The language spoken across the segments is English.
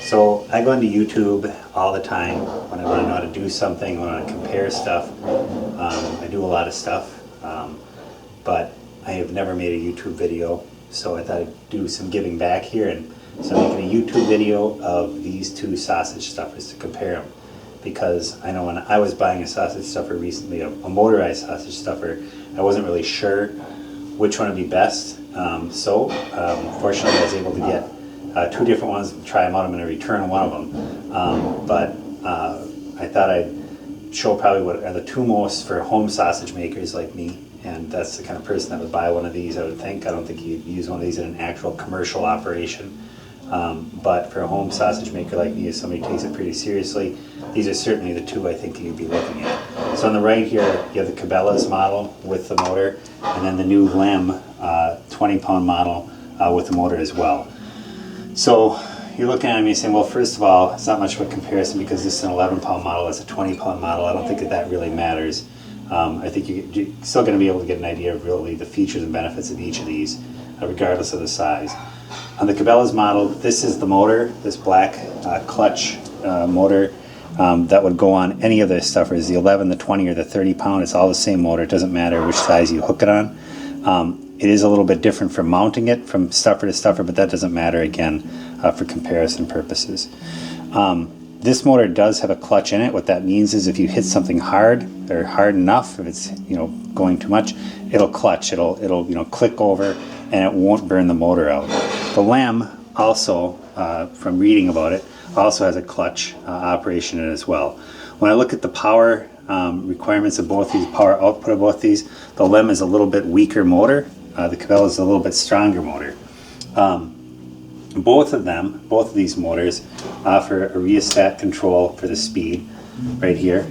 So I go into YouTube all the time when I want to know how to do something, when I want to compare stuff. I do a lot of stuff, but I have never made a YouTube video, so I thought I'd do some giving back here, and so I'm making a YouTube video of these two sausage stuffers to compare them. Because I know when I was buying a sausage stuffer recently, a motorized sausage stuffer, I wasn't really sure which one would be best. Fortunately I was able to get two different ones and try them out. I'm going to return one of them. But I thought I'd show probably what are the two most for home sausage makers like me. And that's the kind of person that would buy one of these, I would think. I don't think you'd use one of these in an actual commercial operation. But for a home sausage maker like me, if somebody takes it pretty seriously, these are certainly the two I think you'd be looking at. So on the right here, you have the Cabela's model with the motor, and then the new LEM 20-pound model with the motor as well. So you're looking at me saying, well, first of all, it's not much of a comparison because this is an 11-pound model, that's a 20-pound model. I don't think that really matters. I think you're still going to be able to get an idea of really the features and benefits of each of these, regardless of the size. On the Cabela's model, this is the motor, this black clutch motor that would go on any of the stuffers, the 11, the 20, or the 30-pound. It's all the same motor. It doesn't matter which size you hook it on. It is a little bit different from mounting it from stuffer to stuffer, but that doesn't matter, again, for comparison purposes. This motor does have a clutch in it. What that means is if you hit something hard, or hard enough, if it's going too much, it'll clutch. It'll click over, and it won't burn the motor out. The LEM also, from reading about it, also has a clutch operation in it as well. When I look at the power requirements of both these, power output of both these, the LEM is a little bit weaker motor. The Cabela is a little bit stronger motor. Both of these motors offer a rheostat control for the speed right here.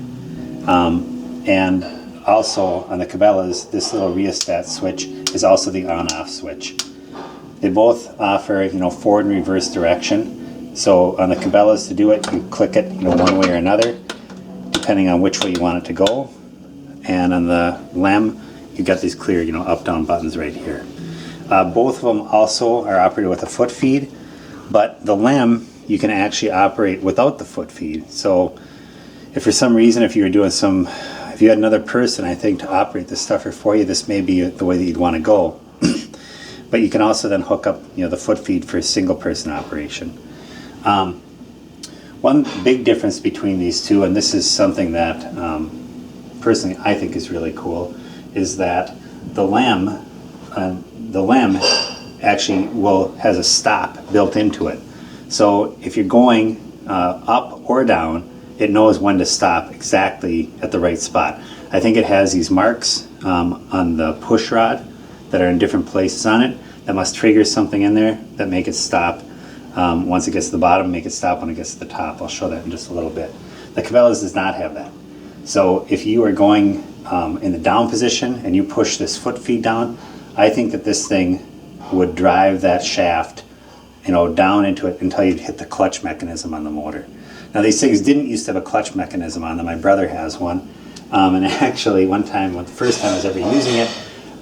And also on the Cabela's, this little rheostat switch is also the on-off switch. They both offer forward and reverse direction. So on the Cabela's, to do it, you click it one way or another, depending on which way you want it to go. And on the LEM, you got these clear up-down buttons right here. Both of them also are operated with a foot feed, but the LEM you can actually operate without the foot feed. So if for some reason, if you had another person, I think, to operate the stuffer for you, this may be the way that you'd want to go. But you can also then hook up the foot feed for a single person operation. One big difference between these two, and this is something that personally I think is really cool, is that the LEM actually has a stop built into it. So if you're going up or down, it knows when to stop exactly at the right spot. I think it has these marks on the push rod that are in different places on it that must trigger something in there that make it stop. Once it gets to the bottom, make it stop when it gets to the top. I'll show that in just a little bit. The Cabela's does not have that. So if you are going in the down position and you push this foot feed down, I think that this thing would drive that shaft down into it until you'd hit the clutch mechanism on the motor. Now these things didn't used to have a clutch mechanism on them. My brother has one. And actually one time, the first time I was ever using it,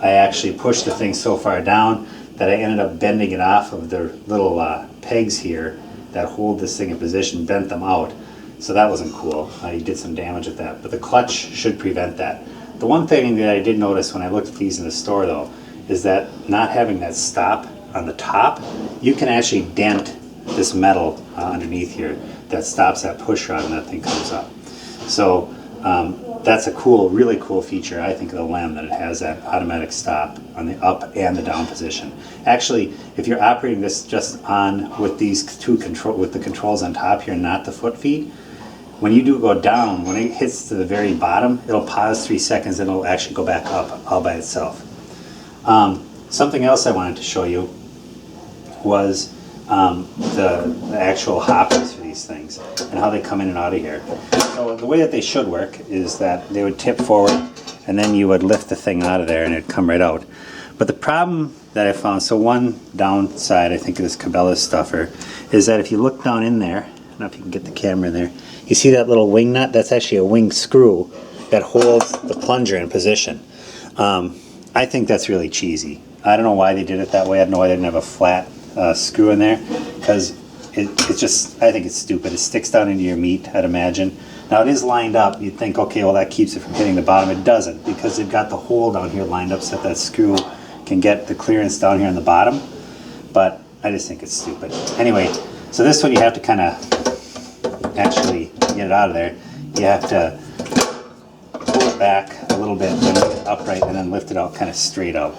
I actually pushed the thing so far down that I ended up bending it off of the little pegs here that hold this thing in position, bent them out. So that wasn't cool. You did some damage with that. But the clutch should prevent that. The one thing that I did notice when I looked at these in the store, though, is that not having that stop on the top, you can actually dent this metal underneath here that stops that push rod when that thing comes up. So that's a really cool feature, I think, of the LEM, that it has that automatic stop on the up and the down position. Actually, if you're operating this just on with these two with the controls on top here, not the foot feed, when you do go down, when it hits to the very bottom, it'll pause 3 seconds and it'll actually go back up all by itself. Something else I wanted to show you was the actual hoppers for these things and how they come in and out of here. So the way that they should work is that they would tip forward and then you would lift the thing out of there and it'd come right out. But the problem that I found, so one downside I think of this Cabela stuffer is that if you look down in there, I don't know if you can get the camera in there, you see that little wing nut? That's actually a wing screw that holds the plunger in position. I think that's really cheesy. I don't know why they did it that way. I don't know why they didn't have a flat screw in there, because it's just, I think it's stupid. It sticks down into your meat, I'd imagine. Now it is lined up. You'd think, okay, well that keeps it from hitting the bottom. It doesn't, because they've got the hole down here lined up so that screw can get the clearance down here on the bottom. But I just think it's stupid. Anyway, so this one you have to kind of actually get it out of there. You have to pull it back a little bit, then make it upright, and then lift it out kind of straight up.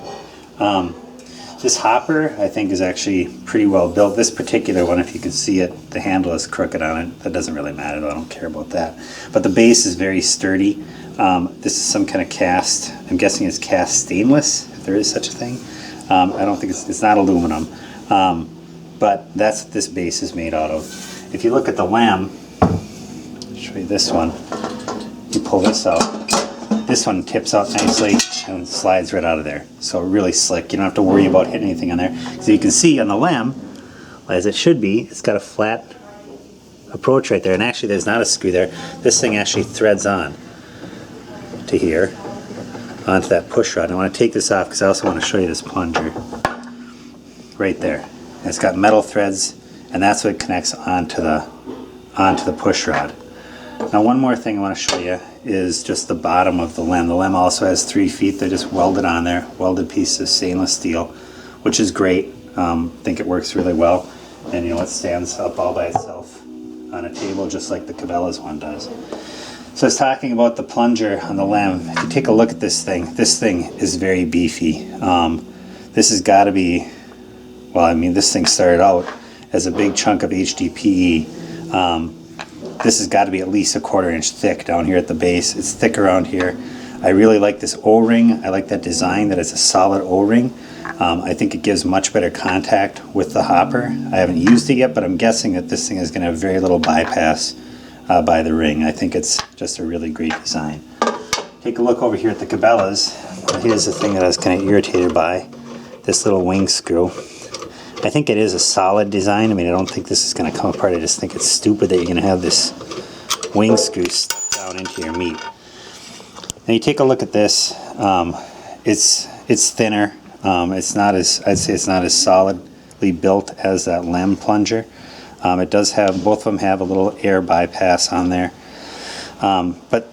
This hopper, I think, is actually pretty well built. This particular one, if you can see it, the handle is crooked on it. That doesn't really matter, though. I don't care about that. But the base is very sturdy. This is some kind of cast. I'm guessing it's cast stainless, if there is such a thing. I don't think it's not aluminum. But that's what this base is made out of. If you look at the LEM, I'll show you this one. You pull this out. This one tips out nicely and slides right out of there. So really slick. You don't have to worry about hitting anything on there. So you can see on the LEM, as it should be, it's got a flat approach right there. And actually there's not a screw there. This thing actually threads on to here, onto that push rod. I want to take this off because I also want to show you this plunger. Right there. And it's got metal threads, and that's what connects onto the push rod. Now one more thing I want to show you is just the bottom of the LEM. The LEM also has 3 feet. They're just welded on there, welded pieces of stainless steel, which is great. I think it works really well. And you know, it stands up all by itself on a table just like the Cabela's one does. So I was talking about the plunger on the LEM. If you take a look at this thing is very beefy. This has got to be, well, I mean, this thing started out as a big chunk of HDPE. This has got to be at least 1/4 inch thick down here at the base. It's thick around here. I really like this O-ring. I like that design, that it's a solid O-ring. I think it gives much better contact with the hopper. I haven't used it yet, but I'm guessing that this thing is going to have very little bypass by the ring. I think it's just a really great design. Take a look over here at the Cabela's. Here's the thing that I was kind of irritated by. This little wing screw. I think it is a solid design. I mean, I don't think this is going to come apart. I just think it's stupid that you're going to have this wing screw stuck down into your meat. Now you take a look at this. It's thinner. It's not as, I'd say it's not as solidly built as that LEM plunger. It does have, both of them have a little air bypass on there. But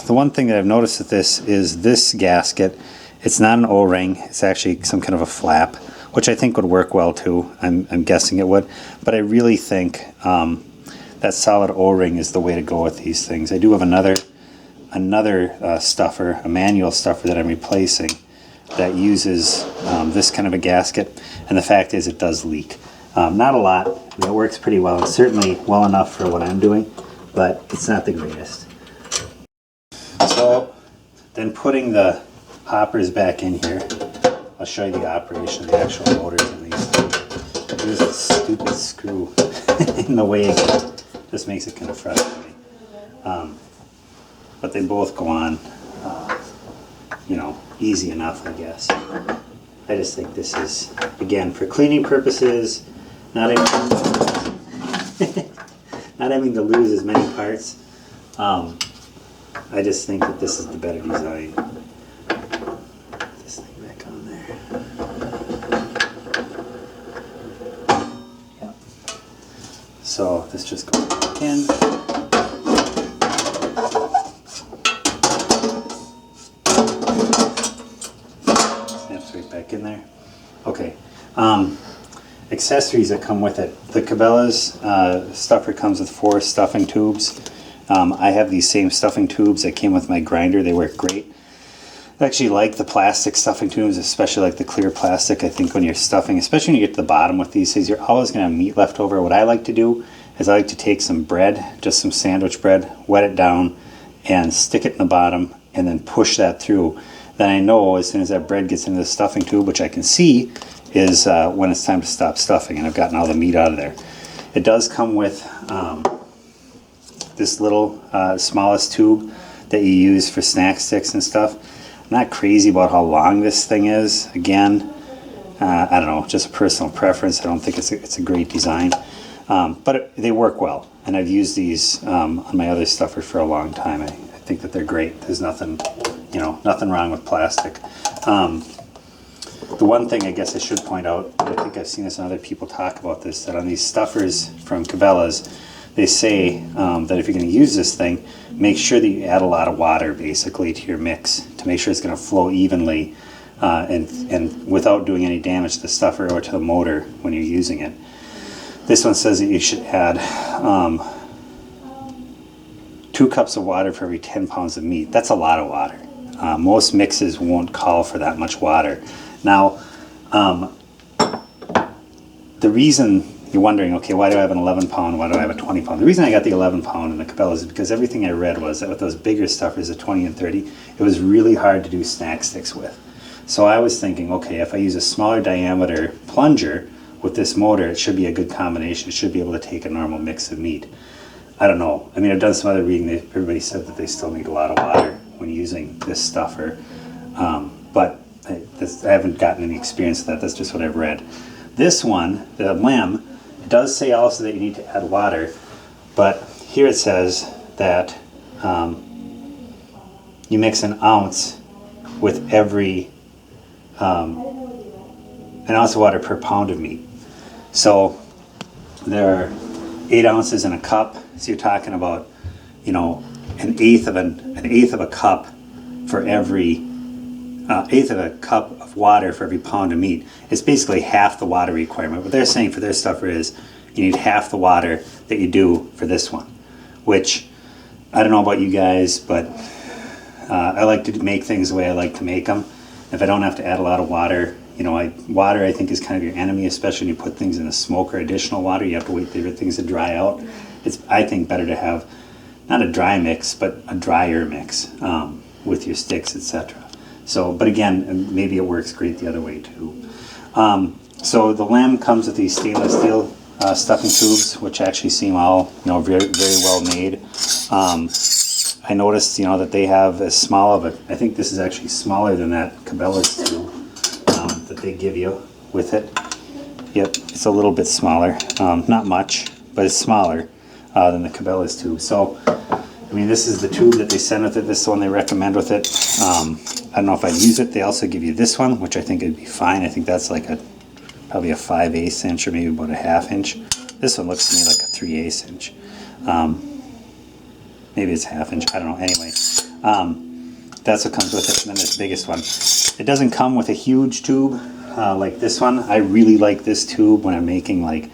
the one thing that I've noticed with this is this gasket, it's not an O-ring. It's actually some kind of a flap, which I think would work well too. I'm guessing it would. But I really think that solid O-ring is the way to go with these things. I do have another stuffer, a manual stuffer that I'm replacing that uses this kind of a gasket, and the fact is it does leak. Not a lot. I mean, it works pretty well. It's certainly well enough for what I'm doing, but it's not the greatest. So then putting the hoppers back in here, I'll show you the operation of the actual motors in these things. There's a stupid screw in the way again. Just makes it kind of frustrating. But they both go on, you know, easy enough, I guess. I just think this is, again, for cleaning purposes, not having to lose as many parts. I just think that this is the better design. Put this thing back on there. Yep. So this just goes back in. Snaps right back in there. Okay. Accessories that come with it. The Cabela's stuffer comes with 4 stuffing tubes. I have these same stuffing tubes that came with my grinder. They work great. I actually like the plastic stuffing tubes, especially like the clear plastic. I think when you're stuffing, especially when you get to the bottom with these things, you're always going to have meat left over. What I like to do is I like to take some bread, just some sandwich bread, wet it down, and stick it in the bottom, and then push that through. Then I know as soon as that bread gets into the stuffing tube, which I can see, is when it's time to stop stuffing, and I've gotten all the meat out of there. It does come with this little smallest tube that you use for snack sticks and stuff. I'm not crazy about how long this thing is. Again, I don't know, just a personal preference. I don't think it's a great design, but they work well, and I've used these on my other stuffer for a long time. I think that they're great. There's nothing, you know, nothing wrong with plastic. The one thing I guess I should point out, I think I've seen this and other people talk about this, that on these stuffers from Cabela's, they say that if you're going to use this thing, make sure that you add a lot of water basically to your mix to make sure it's going to flow evenly and without doing any damage to the stuffer or to the motor when you're using it. This one says that you should add 2 cups of water for every 10 pounds of meat. That's a lot of water. Most mixes won't call for that much water. Now, the reason you're wondering, okay, why do I have an 11 pound, why do I have a 20 pound? The reason I got the 11 pound in the Cabela is because everything I read was that with those bigger stuffers, the 20 and 30, it was really hard to do snack sticks with. So I was thinking, okay, if I use a smaller diameter plunger with this motor, it should be a good combination. It should be able to take a normal mix of meat. I don't know. I mean, I've done some other reading. Everybody said that they still need a lot of water when using this stuffer. But I haven't gotten any experience with that. That's just what I've read. This one, the LEM, it does say also that you need to add water. But here it says that you mix an ounce with every an ounce of water per pound of meat. So there are 8 ounces in a cup. So you're talking about, you know, an eighth of a cup for every eighth of a cup of water for every pound of meat. It's basically half the water requirement. What they're saying for their stuffer is you need half the water that you do for this one, which I don't know about you guys, but I like to make things the way I like to make them. If I don't have to add a lot of water, you know, water I think is kind of your enemy, especially when you put things in the smoke or additional water. You have to wait for things to dry out. It's, I think, better to have not a dry mix, but a drier mix with your sticks, etc. So, but again, maybe it works great the other way too. So the LEM comes with these stainless steel stuffing tubes, which actually seem all, you know, very, very well made. I noticed, you know, that they have as small of a, I think this is actually smaller than that Cabela's tube that they give you with it. Yep, it's a little bit smaller, not much, but it's smaller than the Cabela's tube. So, I mean, this is the tube that they send with it. This is the one they recommend with it. I don't know if I'd use it. They also give you this one, which I think would be fine. I think that's like probably a 5/8 inch or maybe about a 1/2 inch. This one looks to me like a 3/8 inch. Maybe it's 1/2 inch. I don't know. Anyway, that's what comes with it. And then this biggest one. It doesn't come with a huge tube like this one. I really like this tube when I'm making like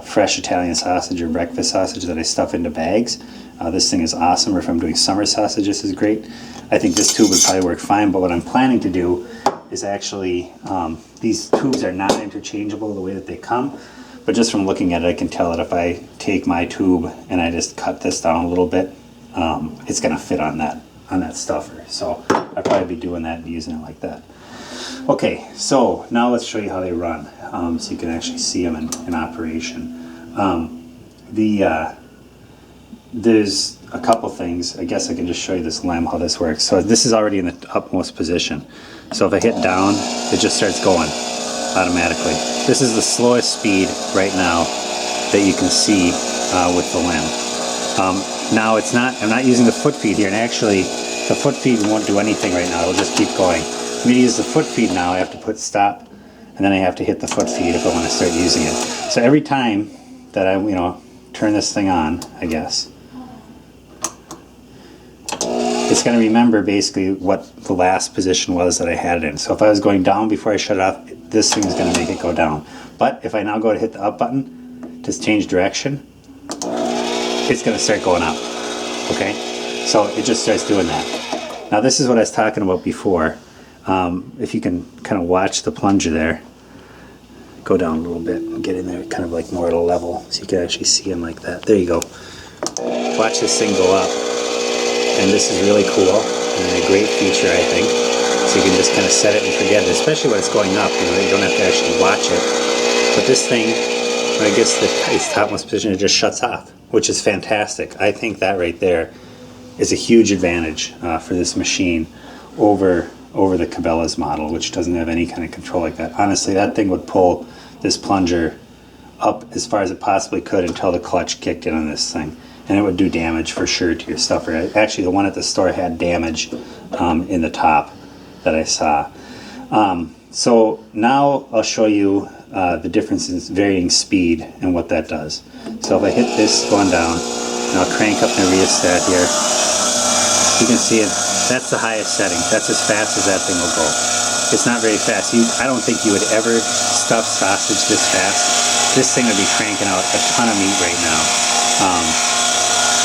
fresh Italian sausage or breakfast sausage that I stuff into bags. This thing is awesome. Or if I'm doing summer sausage, this is great. I think this tube would probably work fine. But what I'm planning to do is actually, these tubes are not interchangeable the way that they come. But just from looking at it, I can tell that if I take my tube and I just cut this down a little bit, it's going to fit on that stuffer. So I'll probably be doing that and using it like that. Okay, so now let's show you how they run, so you can actually see them in operation. There's a couple things. I guess I can just show you this LEM, how this works. So this is already in the upmost position. So if I hit down, it just starts going automatically. This is the slowest speed right now that you can see with the LEM. Now it's not, I'm not using the foot feed here, and actually the foot feed won't do anything right now. It'll just keep going. For me to use the foot feed now, I have to put stop, and then I have to hit the foot feed if I want to start using it. So every time that I, you know, turn this thing on, I guess, it's going to remember basically what the last position was that I had it in. So if I was going down before I shut it off, this thing is going to make it go down. But if I now go to hit the up button to change direction, it's going to start going up. Okay? So it just starts doing that. Now this is what I was talking about before. If you can kind of watch the plunger there, go down a little bit and get in there kind of like more at a level so you can actually see them like that. There you go. Watch this thing go up. And this is really cool and a great feature, I think. So you can just kind of set it and forget it, especially when it's going up. You know, you don't have to actually watch it. But this thing, when it gets to its topmost position, it just shuts off, which is fantastic. I think that right there is a huge advantage for this machine over the Cabela's model, which doesn't have any kind of control like that. Honestly, that thing would pull this plunger up as far as it possibly could until the clutch kicked in on this thing. And it would do damage for sure to your stuffer. Actually, the one at the store had damage in the top that I saw. So now I'll show you the difference in varying speed and what that does. So if I hit this going down, and I'll crank up the rheostat here, you can see it. That's the highest setting. That's as fast as that thing will go. It's not very fast. I don't think you would ever stuff sausage this fast. This thing would be cranking out a ton of meat right now.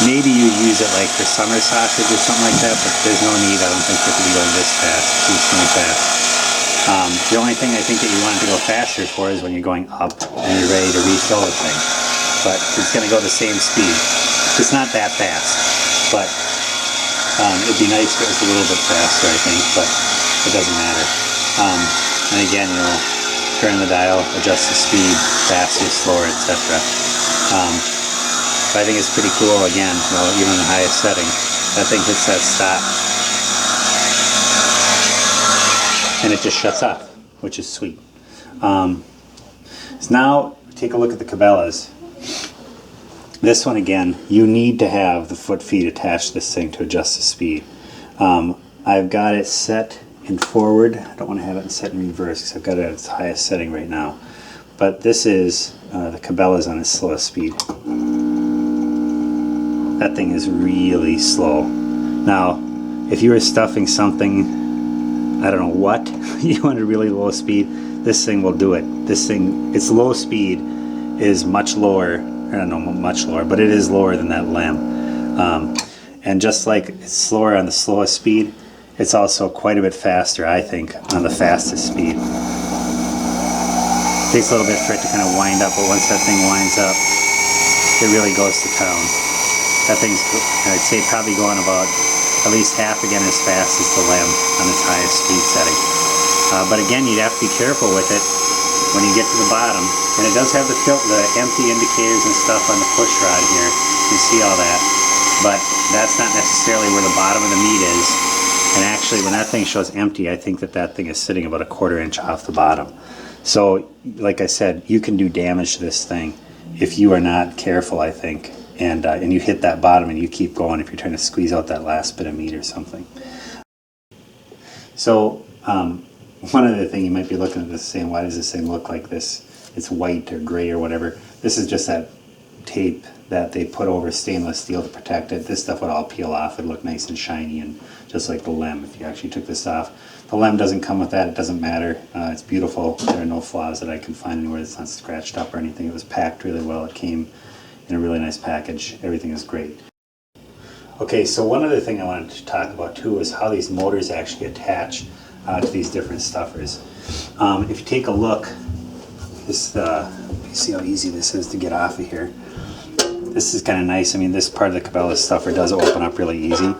Maybe you use it like for summer sausage or something like that, but there's no need. I don't think it could be going this fast. It's too fast. The only thing I think that you want it to go faster for is when you're going up and you're ready to refill the thing. But it's going to go the same speed. It's not that fast, but it'd be nice if it was a little bit faster, I think, but it doesn't matter. And again, you know, turn the dial, adjust the speed, faster, slower, etc. But I think it's pretty cool, again, you know, even in the highest setting, that thing hits that stop. And it just shuts off, which is sweet. So now, take a look at the Cabelas. This one, again, you need to have the foot feet attached to this thing to adjust the speed. I've got it set in forward. I don't want to have it set in reverse because I've got it at its highest setting right now. But this is the Cabela's on its slowest speed. That thing is really slow. Now, if you were stuffing something, I don't know what, you want a really low speed, this thing will do it. This thing, its low speed is much lower, I don't know, much lower, but it is lower than that LEM. And just like it's slower on the slowest speed, it's also quite a bit faster, I think, on the fastest speed. It takes a little bit for it to kind of wind up, but once that thing winds up, it really goes to town. That thing's, I'd say, probably going about at least half again as fast as the LEM on its highest speed setting. But again, you'd have to be careful with it when you get to the bottom. And it does have the empty indicators and stuff on the push rod here. You see all that. But that's not necessarily where the bottom of the meat is. And actually, when that thing shows empty, I think that that thing is sitting about a 1/4 inch off the bottom. So, like I said, you can do damage to this thing if you are not careful, I think. And you hit that bottom and you keep going if you're trying to squeeze out that last bit of meat or something. So one other thing, you might be looking at this saying, why does this thing look like this? It's white or gray or whatever. This is just that tape that they put over stainless steel to protect it. This stuff would all peel off. It'd look nice and shiny, and just like the LEM if you actually took this off. The LEM doesn't come with that. It doesn't matter. It's beautiful. There are no flaws that I can find anywhere. It's not scratched up or anything. It was packed really well. It came in a really nice package. Everything is great. Okay, so one other thing I wanted to talk about too is how these motors actually attach to these different stuffers. If you take a look, this you see how easy this is to get off of here. This is kind of nice. I mean, this part of the Cabela stuffer does open up really easy.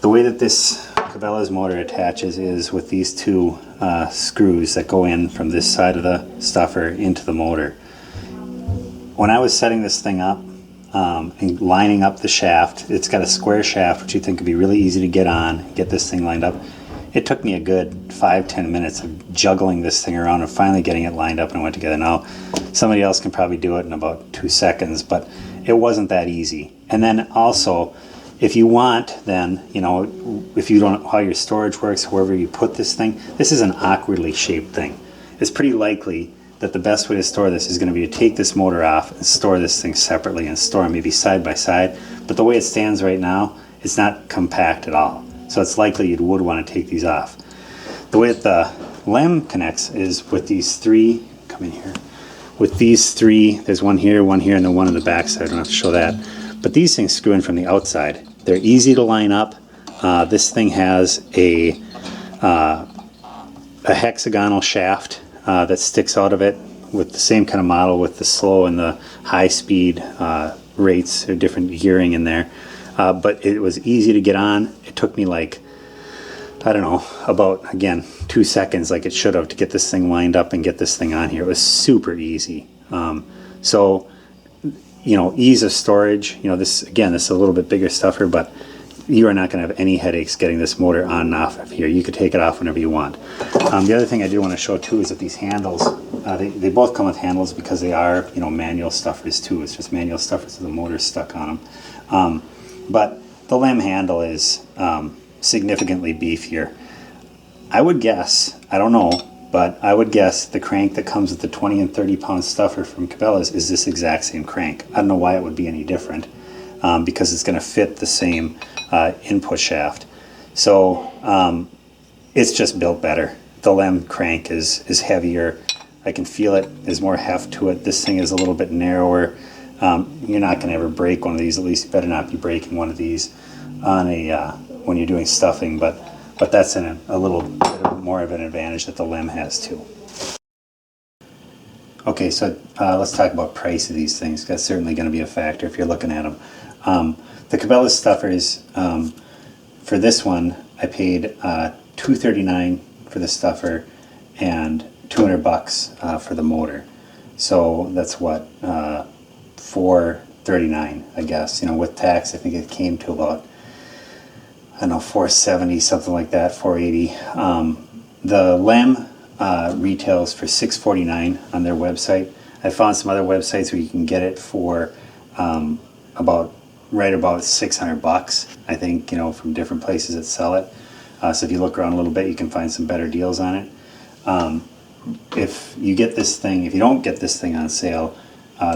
The way that this Cabela's motor attaches is with these two screws that go in from this side of the stuffer into the motor. When I was setting this thing up and lining up the shaft, it's got a square shaft which you think would be really easy to get on, get this thing lined up. It took me a good 5-10 minutes of juggling this thing around and finally getting it lined up and went together. Now, somebody else can probably do it in about 2 seconds, but it wasn't that easy. And then also, if you want, then, you know, if you don't know how your storage works, wherever you put this thing, this is an awkwardly shaped thing. It's pretty likely that the best way to store this is going to be to take this motor off and store this thing separately and store them maybe side by side. But the way it stands right now, it's not compact at all. So it's likely you would want to take these off. The way that the LEM connects is with these three, come in here, with these three, there's one here, and then one on the back side. I don't have to show that. But these things screw in from the outside. They're easy to line up. This thing has a hexagonal shaft that sticks out of it with the same kind of model with the slow and the high speed rates or different gearing in there. But it was easy to get on. It took me like, I don't know, about, again, 2 seconds like it should have to get this thing lined up and get this thing on here. It was super easy. So, you know, ease of storage, you know, this, again, this is a little bit bigger stuffer, but you are not going to have any headaches getting this motor on and off of here. You could take it off whenever you want. The other thing I do want to show too is that these handles, they both come with handles because they are, you know, manual stuffers too. It's just manual stuffers with the motor stuck on them. But the LEM handle is significantly beefier. I would guess, I don't know, but I would guess the crank that comes with the 20 and 30 pound stuffer from Cabela's is this exact same crank. I don't know why it would be any different, because it's going to fit the same input shaft. So it's just built better. The LEM crank is heavier. I can feel it. There's more heft to it. This thing is a little bit narrower. You're not going to ever break one of these. At least you better not be breaking one of these on a when you're doing stuffing. But that's a little bit more of an advantage that the LEM has too. Okay, so let's talk about price of these things. That's certainly going to be a factor if you're looking at them. The Cabela stuffers, for this one, I paid $239 for the stuffer and $200 for the motor. So that's what, $439, I guess. You know, with tax, I think it came to about, I don't know, $470, something like that, $480. The LEM retails for $649 on their website. I found some other websites where you can get it for right about $600, I think, you know, from different places that sell it. So if you look around a little bit, you can find some better deals on it. If you get this thing, if you don't get this thing on sale,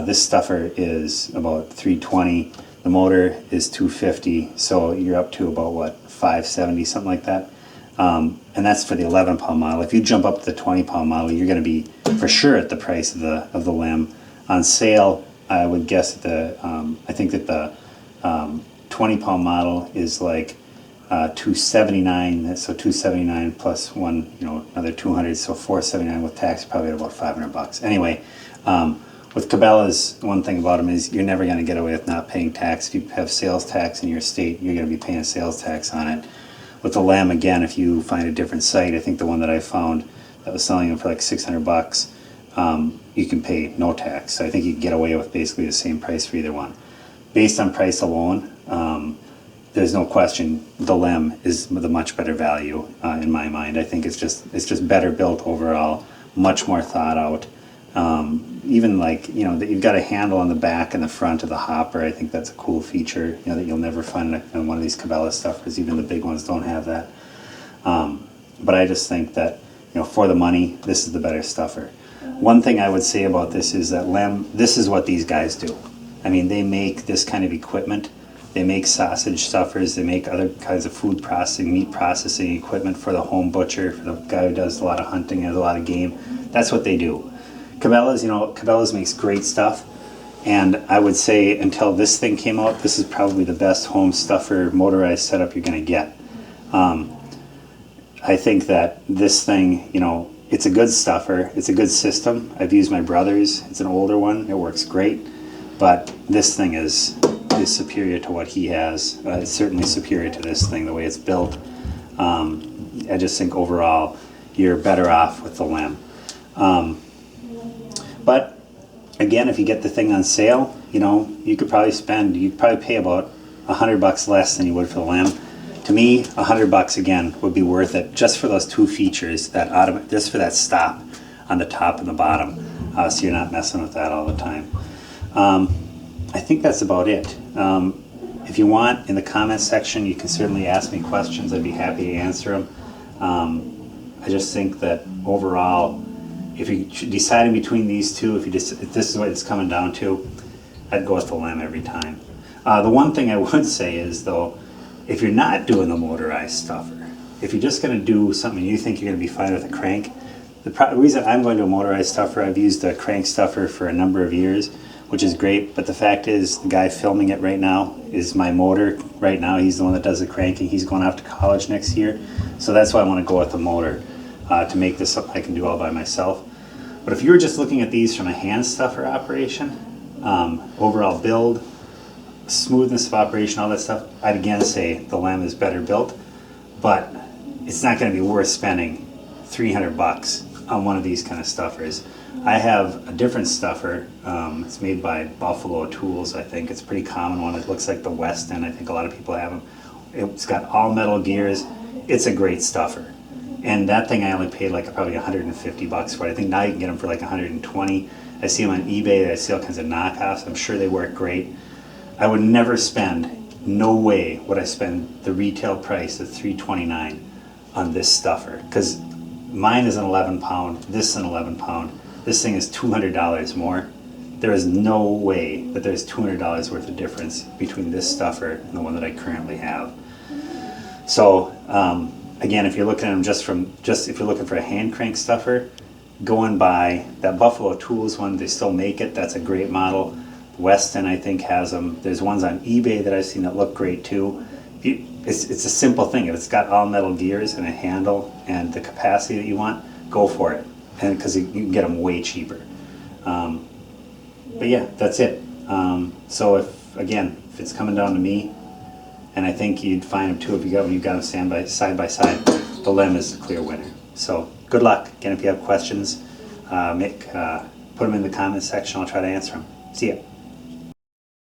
this stuffer is about $320. The motor is $250, so you're up to about what, $570, something like that. And that's for the 11-pound model. If you jump up to the 20-pound model, you're going to be for sure at the price of the LEM. On sale, I would guess that I think that the 20-pound model is like $279. So $279 plus one, you know, another $200, so $479 with tax, probably at about $500. Anyway, with Cabela's, one thing about them is you're never going to get away with not paying tax. If you have sales tax in your state, you're going to be paying sales tax on it. With the LEM, again, if you find a different site, I think the one that I found that was selling them for like $600, you can pay no tax. So I think you can get away with basically the same price for either one. Based on price alone, there's no question the LEM is the much better value in my mind. I think it's just better built overall, much more thought out. Even like, you know, that you've got a handle on the back and the front of the hopper. I think that's a cool feature, you know, that you'll never find in one of these Cabela stuffers. Even the big ones don't have that. But I just think that, you know, for the money, this is the better stuffer. One thing I would say about this is that LEM, this is what these guys do. I mean, they make this kind of equipment. They make sausage stuffers. They make other kinds of food processing, meat processing equipment for the home butcher, for the guy who does a lot of hunting, has a lot of game. That's what they do. Cabela's, you know, Cabela's makes great stuff, and I would say until this thing came out, this is probably the best home stuffer motorized setup you're going to get. I think that this thing, you know, it's a good stuffer, it's a good system. I've used my brother's, it's an older one, it works great, but this thing is superior to what he has. It's certainly superior to this thing, the way it's built. I just think overall you're better off with the LEM. But again, if you get the thing on sale, you know, you'd probably pay about $100 less than you would for the LEM. To me, $100 again would be worth it just for those two features, just for that stop on the top and the bottom, so you're not messing with that all the time. I think that's about it. If you want, in the comments section, you can certainly ask me questions. I'd be happy to answer them. I just think that overall, if you're deciding between these two, if this is what it's coming down to, I'd go with the LEM every time. The one thing I would say is, though, if you're not doing the motorized stuffer, if you're just going to do something you think you're going to be fine with a crank, the reason I'm going to a motorized stuffer, I've used a crank stuffer for a number of years, which is great, but the fact is the guy filming it right now is my motor right now. He's the one that does the cranking. He's going off to college next year, so that's why I want to go with the motor, to make this something I can do all by myself. But if you were just looking at these from a hand stuffer operation, overall build, smoothness of operation, all that stuff, I'd again say the LEM is better built, but it's not going to be worth spending $300 on one of these kind of stuffers. I have a different stuffer. It's made by Buffalo Tools, I think. It's a pretty common one. It looks like the Weston. I think a lot of people have them. It's got all metal gears. It's a great stuffer. And that thing I only paid like probably $150 for it. I think now you can get them for like $120. I see them on eBay. I see all kinds of knockoffs. I'm sure they work great. I would never spend, no way would I spend the retail price of $329 on this stuffer, because mine is an 11 pound, this is an 11 pound. This thing is $200 more. There is no way that there's $200 worth of difference between this stuffer and the one that I currently have. So again, if you're looking at them just if you're looking for a hand crank stuffer, go and buy that Buffalo Tools one. They still make it. That's a great model. Weston, I think, has them. There's ones on eBay that I've seen that look great too. It's a simple thing. If it's got all metal gears and a handle and the capacity that you want, go for it. And because you can get them way cheaper. But yeah, that's it. So if it's coming down to me, and I think you'd find them too if you got them side by side, the LEM is the clear winner. So good luck. Again, if you have questions, put them in the comments section. I'll try to answer them. See ya.